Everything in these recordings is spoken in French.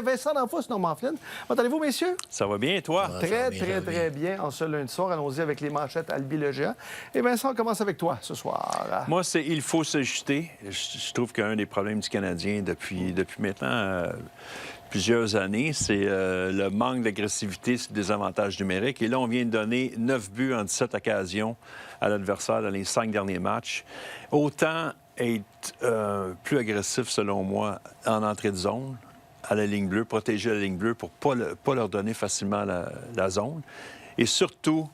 Vincent D'Anfos, Normand Flynn. Comment allez-vous, messieurs? Ça va bien, toi? Très bien. En ce lundi soir, allons-y avec les manchettes Albi le géant. Et Vincent, on commence avec toi ce soir. Moi, c'est il faut s'ajuster. Je trouve qu'un des problèmes du Canadien depuis maintenant plusieurs années, c'est le manque d'agressivité sur des avantages numériques. Et là, on vient de donner 9 buts en 17 occasions à l'adversaire dans les 5 derniers matchs. Autant être plus agressif, selon moi, en entrée de zone, à la ligne bleue, protéger la ligne bleue pour ne pas leur donner facilement la zone. Et surtout,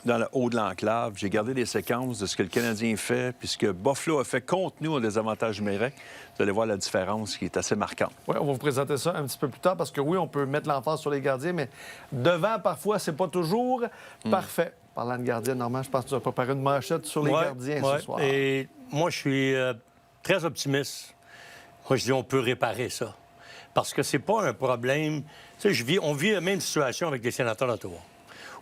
dans le haut de l'enclave, j'ai gardé des séquences de ce que le Canadien fait, puis ce que Buffalo a fait contre nous en désavantage numérique. Vous allez voir la différence qui est assez marquante. Oui, on va vous présenter ça un petit peu plus tard, parce que oui, on peut mettre l'emphase sur les gardiens, mais devant, parfois, c'est pas toujours parfait. Parlant de gardiens, Normand, je pense que tu as préparé une manchette sur les gardiens ce soir. Et moi, je suis très optimiste. Moi, je dis on peut réparer ça. Parce que c'est pas un problème. Tu sais, on vit la même situation avec les Sénateurs d'Ottawa.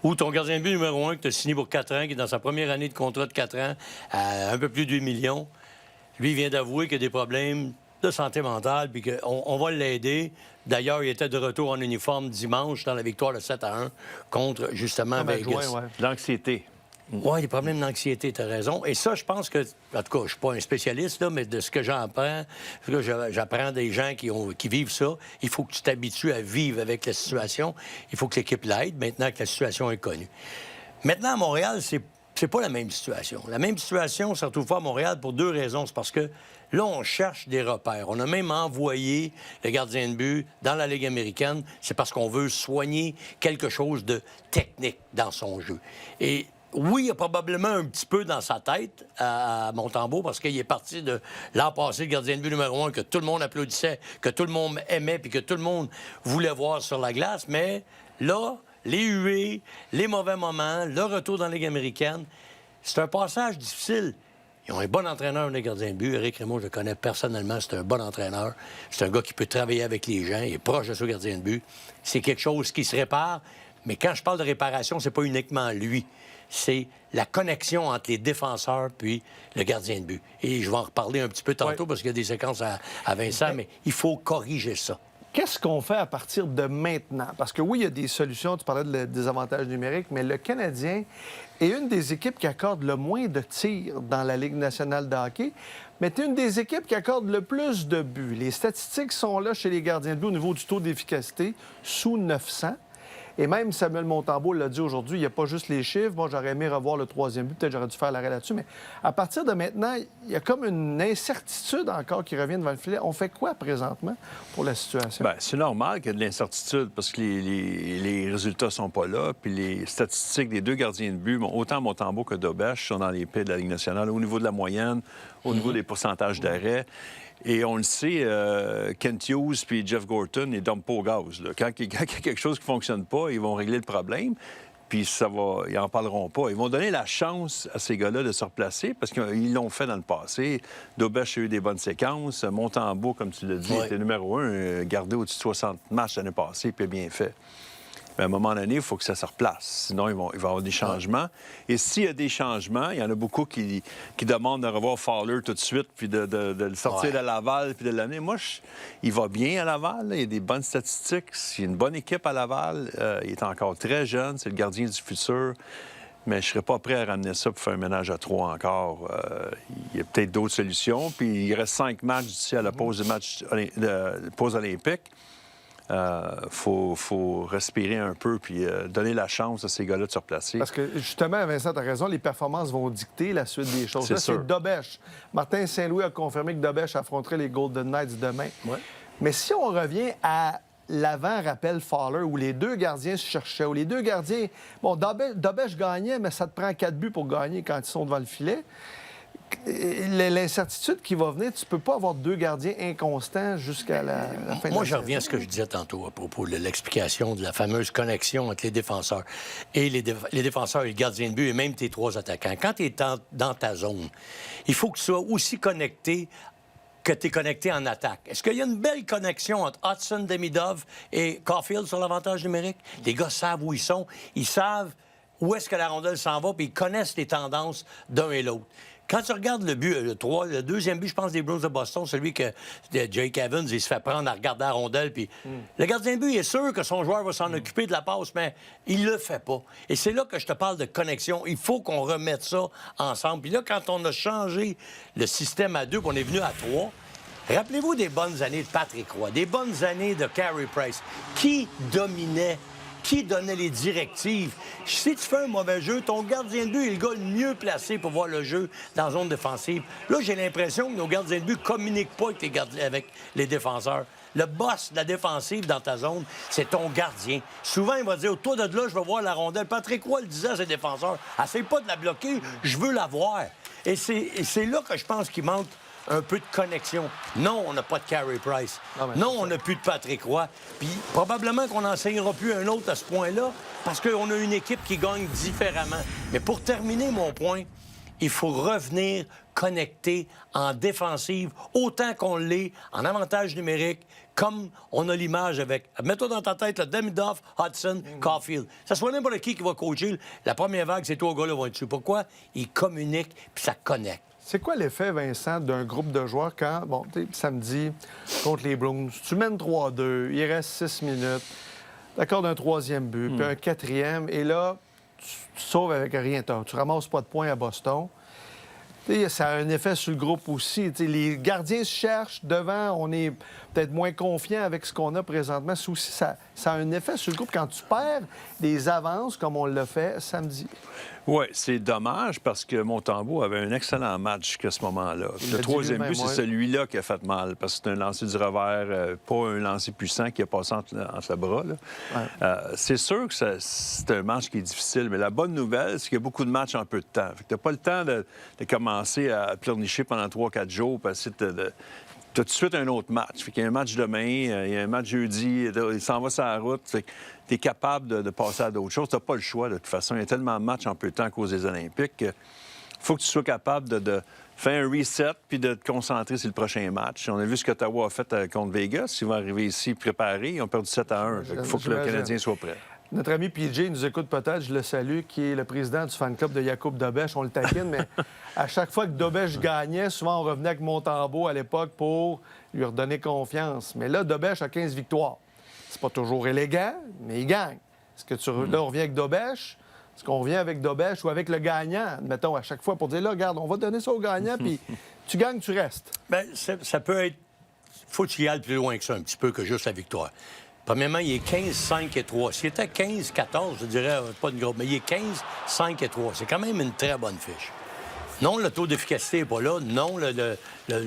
Où ton gardien de but numéro 1, que tu as signé pour 4 ans, qui est dans sa première année de contrat de 4 ans, à un peu plus de 8 millions, lui, il vient d'avouer qu'il y a des problèmes de santé mentale, puis qu'on va l'aider. D'ailleurs, il était de retour en uniforme dimanche dans la victoire de 7-1 contre, justement, Vegas. L'anxiété. Oui, des problèmes d'anxiété, tu as raison. Et ça, je pense que, en tout cas, je ne suis pas un spécialiste, là, mais de ce que j'apprends des gens qui vivent ça, il faut que tu t'habitues à vivre avec la situation. Il faut que l'équipe l'aide maintenant que la situation est connue. Maintenant, à Montréal, c'est pas la même situation. La même situation ne se retrouve pas à Montréal pour 2 raisons. C'est parce que là, on cherche des repères. On a même envoyé le gardien de but dans la Ligue américaine. C'est parce qu'on veut soigner quelque chose de technique dans son jeu. Et oui, il y a probablement un petit peu dans sa tête à Montembeault, parce qu'il est parti de l'an passé, le gardien de but numéro 1, que tout le monde applaudissait, que tout le monde aimait, puis que tout le monde voulait voir sur la glace. Mais là, les huées, les mauvais moments, le retour dans la Ligue américaine, c'est un passage difficile. Ils ont un bon entraîneur, les gardiens de but. Éric Rémond, je le connais personnellement, c'est un bon entraîneur. C'est un gars qui peut travailler avec les gens, il est proche de ce gardien de but. C'est quelque chose qui se répare. Mais quand je parle de réparation, c'est pas uniquement lui. C'est la connexion entre les défenseurs puis le gardien de but. Et je vais en reparler un petit peu tantôt parce qu'il y a des séquences à Vincent, mais il faut corriger ça. Qu'est-ce qu'on fait à partir de maintenant? Parce que oui, il y a des solutions. Tu parlais des avantages numériques, mais le Canadien est une des équipes qui accorde le moins de tirs dans la Ligue nationale de hockey, mais c'est une des équipes qui accorde le plus de buts. Les statistiques sont là chez les gardiens de but au niveau du taux d'efficacité, sous 900. Et même Samuel Montembeault l'a dit aujourd'hui, il n'y a pas juste les chiffres. Moi, j'aurais aimé revoir le 3e but. Peut-être j'aurais dû faire l'arrêt là-dessus. Mais à partir de maintenant, il y a comme une incertitude encore qui revient devant le filet. On fait quoi présentement pour la situation? Bien, c'est normal qu'il y ait de l'incertitude parce que les résultats ne sont pas là. Puis les statistiques des 2 gardiens de but, autant Montembeault que Dobèche, sont dans les pieds de la Ligue nationale au niveau de la moyenne, au niveau des pourcentages d'arrêt. Et on le sait, Kent Hughes puis Jeff Gorton, ils ne dorment pas au gaz. Là. Quand il y a quelque chose qui ne fonctionne pas, ils vont régler le problème, puis ils n'en parleront pas. Ils vont donner la chance à ces gars-là de se replacer parce qu'ils l'ont fait dans le passé. Dobèche a eu des bonnes séquences. Montembeault, comme tu l'as dit, était numéro 1, gardé au-dessus de 60 matchs l'année passée, puis bien fait. Mais à un moment donné, il faut que ça se replace. Sinon, il va y avoir des changements. Et s'il y a des changements, il y en a beaucoup qui demandent de revoir Fowler tout de suite, puis de le sortir de Laval, puis de l'amener. Moi, il va bien à Laval. Là. Il y a des bonnes statistiques. Il y a une bonne équipe à Laval. Il est encore très jeune. C'est le gardien du futur. Mais je ne serais pas prêt à ramener ça pour faire un ménage à 3 encore. Il y a peut-être d'autres solutions. Puis il reste 5 matchs d'ici à la pause pause olympique. Faut respirer un peu puis donner la chance à ces gars-là de se replacer. Parce que, justement, Vincent, tu as raison, les performances vont dicter la suite des choses. C'est Dobèche. Martin Saint-Louis a confirmé que Dobèche affronterait les Golden Knights demain. Ouais. Mais si on revient à l'avant-rappel Fowler, où les 2 gardiens se cherchaient, où les 2 gardiens... Bon, Dobèche gagnait, mais ça te prend 4 buts pour gagner quand ils sont devant le filet. L'incertitude qui va venir, tu peux pas avoir 2 gardiens inconstants jusqu'à la fin de la saison. Moi, je reviens à ce que je disais tantôt à propos de l'explication de la fameuse connexion entre les défenseurs et les défenseurs et le gardien de but et même tes 3 attaquants. Quand tu es dans ta zone, il faut que tu sois aussi connecté que tu es connecté en attaque. Est-ce qu'il y a une belle connexion entre Hudson, Demidov et Caulfield sur l'avantage numérique? Les gars savent où ils sont, ils savent où est-ce que la rondelle s'en va, puis ils connaissent les tendances d'un et l'autre. Quand tu regardes le but, le deuxième but, je pense, des Bruins de Boston, celui que Jake Evans, il se fait prendre à regarder la rondelle, puis le gardien de but, il est sûr que son joueur va s'en occuper de la passe, mais il le fait pas. Et c'est là que je te parle de connexion. Il faut qu'on remette ça ensemble. Puis là, quand on a changé le système à 2, puis on est venu à 3, rappelez-vous des bonnes années de Patrick Roy, des bonnes années de Carey Price. Qui dominait? Qui donnait les directives? Si tu fais un mauvais jeu, ton gardien de but est le gars le mieux placé pour voir le jeu dans la zone défensive. Là, j'ai l'impression que nos gardiens de but ne communiquent pas avec les défenseurs. Le boss de la défensive dans ta zone, c'est ton gardien. Souvent, il va dire, toi de là, je veux voir la rondelle. Patrick Roy le disait à ses défenseurs, essaye pas de la bloquer, je veux la voir. Et c'est là que je pense qu'il manque un peu de connexion. Non, on n'a pas de Carey Price. Non, on n'a plus de Patrick Roy. Puis probablement qu'on n'enseignera plus un autre à ce point-là parce qu'on a une équipe qui gagne différemment. Mais pour terminer mon point, il faut revenir connecté en défensive autant qu'on l'est en avantage numérique, comme on a l'image avec... Mets-toi dans ta tête, Demidoff, Hudson, Caulfield. Ça soit n'importe qui va coacher. La première vague, c'est toi, gars-là, vont être dessus. Pourquoi? Ils communiquent, puis ça connecte. C'est quoi l'effet, Vincent, d'un groupe de joueurs quand, bon, tu sais, samedi, contre les Bruins, tu mènes 3-2, il reste 6 minutes, d'accord, d'un troisième but, puis un quatrième, et là, tu sauves avec rien. Tu ramasses pas de points à Boston. T'sais, ça a un effet sur le groupe aussi. T'sais, les gardiens se cherchent devant, on est peut-être moins confiant avec ce qu'on a présentement. Ça aussi, ça a un effet sur le groupe quand tu perds des avances comme on l'a fait samedi. Oui, c'est dommage parce que Montembeault avait un excellent match jusqu'à ce moment-là. Le troisième but, c'est celui-là qui a fait mal parce que c'est un lancer du revers, pas un lancer puissant qui a passé entre le bras. Là. Ouais. C'est sûr que c'est un match qui est difficile, mais la bonne nouvelle, c'est qu'il y a beaucoup de matchs en peu de temps. Tu n'as pas le temps de commencer à pleurnicher pendant 3-4 jours parce que tu as tout de suite un autre match. Il y a un match demain, il y a un match jeudi, il s'en va sur la route. Tu es capable de passer à d'autres choses. Tu n'as pas le choix, de toute façon. Il y a tellement de matchs en peu de temps à cause des Olympiques qu'il faut que tu sois capable de faire un reset puis de te concentrer sur le prochain match. On a vu ce qu'Ottawa a fait contre Vegas. Ils vont arriver ici préparés. Ils ont perdu 7-1. Il faut que le Canadien soit prêt. Notre ami PJ nous écoute peut-être, je le salue, qui est le président du fan club de Jakub Dobeš. On le taquine, mais à chaque fois que Dobeš gagnait, souvent on revenait avec Montembeault à l'époque pour lui redonner confiance. Mais là, Dobeš a 15 victoires. C'est pas toujours élégant, mais il gagne. Est-ce que là, on revient avec Dobeš? Est-ce qu'on revient avec Dobeš ou avec le gagnant, mettons, à chaque fois pour dire, là, regarde, on va donner ça au gagnant, puis tu gagnes, tu restes? Bien, ça peut être... Faut que tu y ailles plus loin que ça, un petit peu, que juste la victoire. Premièrement, il est 15-5-3. S'il était 15-14, je dirais, pas une grosse, mais il est 15-5-3. C'est quand même une très bonne fiche. Non, le taux d'efficacité n'est pas là. Non, le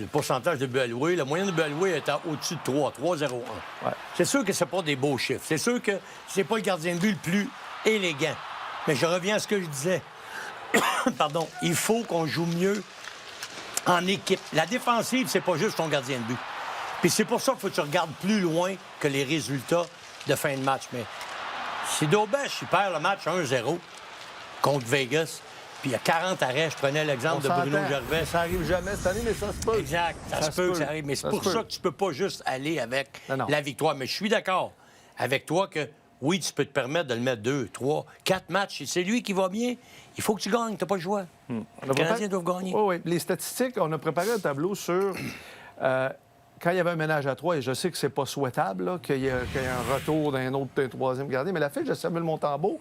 pourcentage de buts alloués. La moyenne de buts alloués est au-dessus de 3, 3-0-1. Ouais. C'est sûr que c'est pas des beaux chiffres. C'est sûr que c'est pas le gardien de but le plus élégant. Mais je reviens à ce que je disais. Pardon. Il faut qu'on joue mieux en équipe. La défensive, c'est pas juste ton gardien de but. Puis c'est pour ça qu'il faut que tu regardes plus loin que les résultats de fin de match. Mais si Dobeš, il perd le match 1-0 contre Vegas, puis il y a 40 arrêts, je prenais l'exemple de Bruno Gervais. Ça arrive jamais cette année, mais ça se peut. Exact, ça se peut que ça arrive. Mais c'est pour ça que tu peux pas juste aller avec la victoire. Mais je suis d'accord avec toi que, oui, tu peux te permettre de le mettre 2, 3, 4 matchs. C'est lui qui va bien. Il faut que tu gagnes, tu n'as pas le choix. Les Canadiens doivent gagner. Oui. Les statistiques, on a préparé un tableau sur... quand il y avait un ménage à 3, et je sais que c'est pas souhaitable qu'il y ait un retour d'un troisième gardien, mais la fiche de Samuel Montembeault,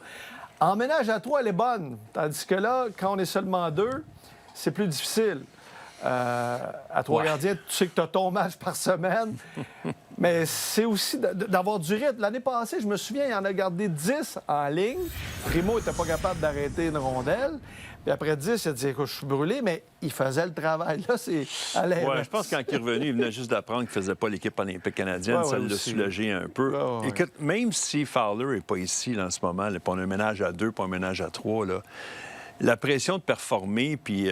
en ménage à 3, elle est bonne. Tandis que là, quand on est seulement 2, c'est plus difficile. À 3 gardiens, tu sais que tu as ton match par semaine. Mais c'est aussi d'avoir du rythme. L'année passée, je me souviens, il en a gardé 10 en ligne. Primo n'était pas capable d'arrêter une rondelle. Puis après 10, il a dit, écoute, je suis brûlé, mais il faisait le travail. Là, c'est à l'air. Oui, je pense que quand il est revenu, il venait juste d'apprendre qu'il ne faisait pas l'équipe olympique canadienne. Ça l'a soulagé un peu. Écoute, même si Fowler n'est pas ici là, en ce moment, là, on a un ménage à 2, pas un ménage à 3, là, la pression de performer, puis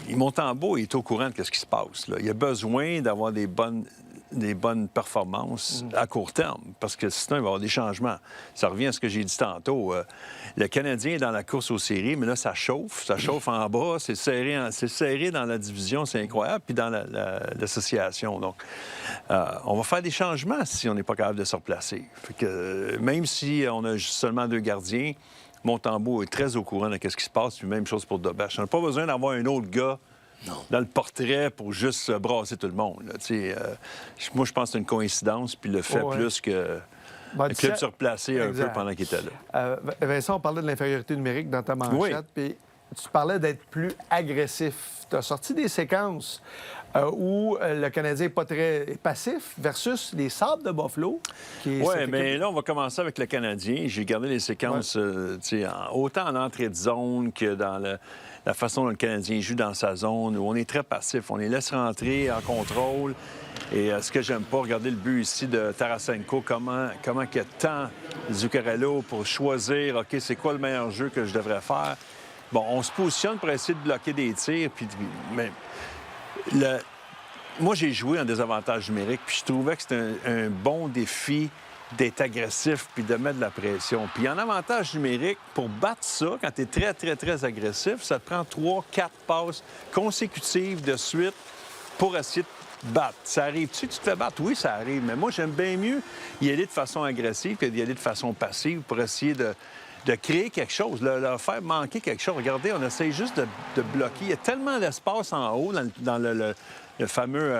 Montembeault est au courant de ce qui se passe. Là. Il a besoin d'avoir des bonnes performances à court terme, parce que sinon, il va y avoir des changements. Ça revient à ce que j'ai dit tantôt. Le Canadien est dans la course aux séries, mais là, ça chauffe en bas, c'est serré dans la division, c'est incroyable, puis dans l'association. Donc, on va faire des changements si on n'est pas capable de se replacer. Fait que, même si on a seulement 2 gardiens, Montembeault est très au courant de ce qui se passe, puis même chose pour Doberge. On n'a pas besoin d'avoir un autre gars dans le portrait pour juste brasser tout le monde. Là. Moi, je pense que c'est une coïncidence, puis le fait plus que le club se replacer un peu pendant qu'il était là. Vincent, on parlait de l'infériorité numérique dans ta manchette, puis tu parlais d'être plus agressif. Tu as sorti des séquences où le Canadien n'est pas très passif versus les Sabres de Buffalo. Oui, mais là, on va commencer avec le Canadien. J'ai gardé les séquences autant en entrée de zone que dans la façon dont le Canadien joue dans sa zone, où on est très passif. On les laisse rentrer en contrôle. Et ce que j'aime pas, regardez le but ici de Tarasenko, comment il y a tant Zuccarello pour choisir, OK, c'est quoi le meilleur jeu que je devrais faire? Bon, on se positionne pour essayer de bloquer des tirs, mais moi, j'ai joué en désavantage numérique, puis je trouvais que c'était un bon défi d'être agressif puis de mettre de la pression. Puis en avantage numérique, pour battre ça, quand tu es très, très, très agressif, ça te prend 3-4 passes consécutives de suite pour essayer de battre. Ça arrive-tu que tu te fais battre? Oui, ça arrive, mais moi, j'aime bien mieux y aller de façon agressive que d'y aller de façon passive pour essayer de créer quelque chose, leur faire manquer quelque chose. Regardez, on essaie juste de bloquer. Il y a tellement d'espace en haut dans le fameux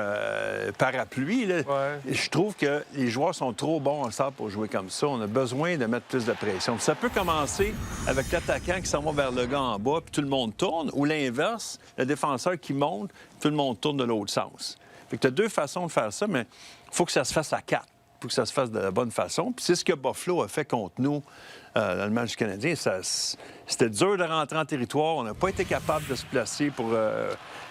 parapluie. Là. Je trouve que les joueurs sont trop bons ensemble pour jouer comme ça. On a besoin de mettre plus de pression. Puis ça peut commencer avec l'attaquant qui s'en va vers le gars en bas, puis tout le monde tourne, ou l'inverse, le défenseur qui monte, tout le monde tourne de l'autre sens. Fait que tu as deux façons de faire ça, mais il faut que ça se fasse à 4. Il faut que ça se fasse de la bonne façon. Puis c'est ce que Buffalo a fait contre nous dans le match du Canadien. C'était dur de rentrer en territoire. On n'a pas été capable de se placer pour...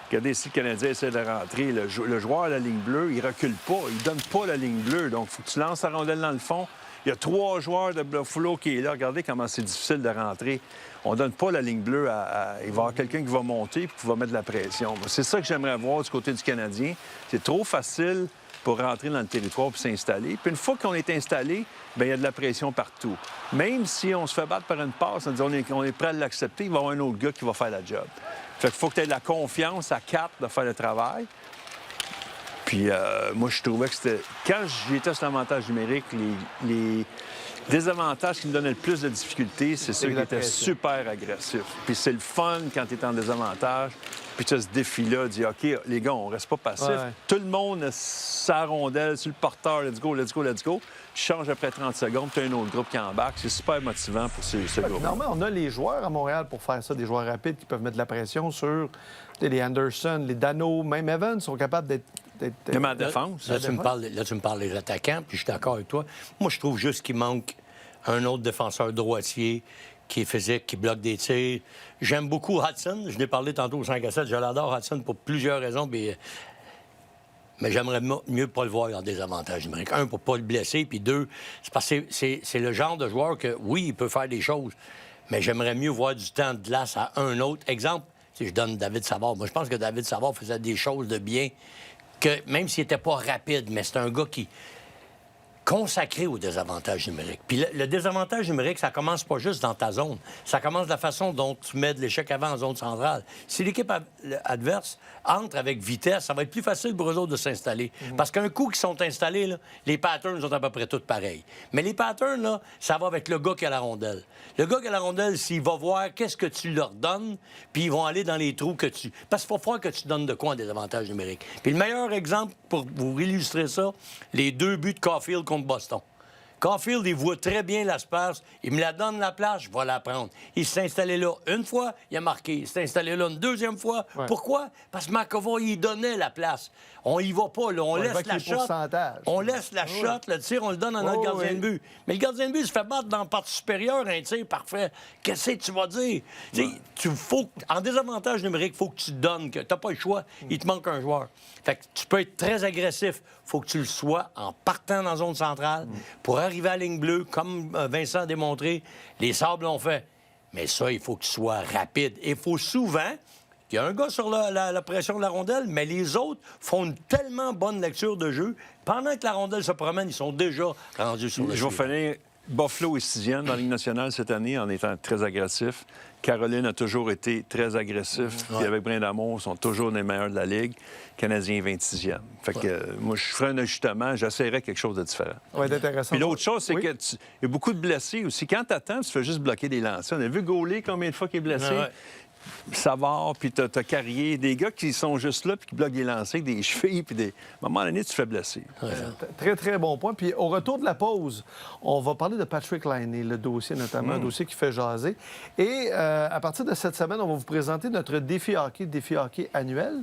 Regardez, si le Canadien essaie de rentrer, le joueur à la ligne bleue, il recule pas, il donne pas la ligne bleue. Donc, il faut que tu lances la rondelle dans le fond. Il y a 3 joueurs de Buffalo qui est là. Regardez comment c'est difficile de rentrer. On donne pas la ligne bleue Il va y avoir quelqu'un qui va monter et qui va mettre de la pression. C'est ça que j'aimerais voir du côté du Canadien. C'est trop facile pour rentrer dans le territoire et s'installer. Puis une fois qu'on est installé, bien, il y a de la pression partout. Même si on se fait battre par une passe, on est prêt à l'accepter, il va y avoir un autre gars qui va faire la job. Fait qu'il faut que tu aies de la confiance à 4 de faire le travail. Puis moi, je trouvais que c'était... Quand j'étais sur l'avantage numérique, les désavantages qui me donnaient le plus de difficultés, c'est ceux qui étaient super agressifs. Puis c'est le fun quand tu es en désavantage. Puis tu as ce défi-là, dis OK, les gars, on reste pas passif. Tout le monde sa rondelle sur le porteur, let's go, let's go, let's go. Tu changes après 30 secondes, tu as un autre groupe qui embarque. C'est super motivant pour ce groupe. Normalement, on a les joueurs à Montréal pour faire ça, des joueurs rapides qui peuvent mettre de la pression sur les Anderson, les Dano, même Evans sont capables d'être... Même en défense. Là, tu me parles des attaquants, puis je suis d'accord avec toi. Moi, je trouve juste qu'il manque un autre défenseur droitier qui est physique, qui bloque des tirs. J'aime beaucoup Hudson. Je l'ai parlé tantôt au 5 à 7. Je l'adore, Hudson, pour plusieurs raisons. Mais j'aimerais mieux pas le voir en désavantage numérique. 1, pour pas le blesser. Puis 2, c'est parce que c'est le genre de joueur que, oui, il peut faire des choses, mais j'aimerais mieux voir du temps de glace à un autre. Exemple, si je donne David Savard. Moi, je pense que David Savard faisait des choses de bien, que même s'il n'était pas rapide, mais c'est un gars qui... consacré au désavantage numérique. Puis le désavantage numérique, ça commence pas juste dans ta zone. Ça commence de la façon dont tu mets de l'échec avant en zone centrale. Si l'équipe adverse entre avec vitesse, ça va être plus facile pour eux autres de s'installer. Parce qu'un coup qu'ils sont installés, là, les patterns sont à peu près tous pareils. Mais les patterns, là, ça va avec le gars qui a la rondelle. Le gars qui a la rondelle, s'il va voir qu'est-ce que tu leur donnes, puis ils vont aller dans les trous que tu... Parce qu'il faut falloir que tu donnes de quoi en désavantage numérique. Puis le meilleur exemple, pour vous illustrer ça, les 2 buts de Caulfield contre Boston. Caulfield, il voit très bien l'espace. Il me la donne la place, je vais la prendre. Il s'est installé là une fois, il a marqué. Il s'est installé là une deuxième fois. Pourquoi? Parce que McAvoy, il donnait la place. On y va pas, là. On laisse la shot. On laisse la shot, le tir, on le donne à notre gardien de but. Mais le gardien de but se fait battre dans la partie supérieure, un tir parfait. Qu'est-ce que tu vas dire? En désavantage numérique, il faut que tu donnes. Tu n'as pas le choix. Il te manque un joueur. Fait que tu peux être très agressif. Il faut que tu le sois en partant dans la zone centrale pour arriver à la ligne bleue, comme Vincent a démontré. Les Sabres l'ont fait. Mais ça, il faut que tu sois rapide. Et il faut souvent... Il y a un gars sur la pression de la rondelle, mais les autres font une tellement bonne lecture de jeu. Pendant que la rondelle se promène, ils sont déjà rendus sur le Je vais finir Buffalo est 6e dans la Ligue nationale cette année en étant très agressif. Caroline a toujours été très agressif. Puis avec Brind'Amour, ils sont toujours les meilleurs de la Ligue. Canadien 26e. Fait que moi, je ferais un ajustement, j'essaierais quelque chose de différent. Ça va être intéressant. Puis l'autre chose, c'est Oui. qu'il y a beaucoup de blessés aussi. Quand tu attends, tu fais juste bloquer des lancers. On a vu Gaulet combien de fois qu'il est blessé. Ah ouais. Savard, puis t'as Carrier, des gars qui sont juste là puis qui bloquent des lancers avec des chevilles, puis des... À un moment donné, tu te fais blesser. Très, très bon point. Puis au retour de la pause, on va parler de Patrick Laine, le dossier notamment, un dossier qui fait jaser. Et à partir de cette semaine, on va vous présenter notre défi hockey annuel.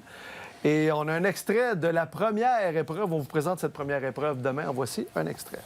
Et on a un extrait de la première épreuve. On vous présente cette première épreuve demain. En voici un extrait.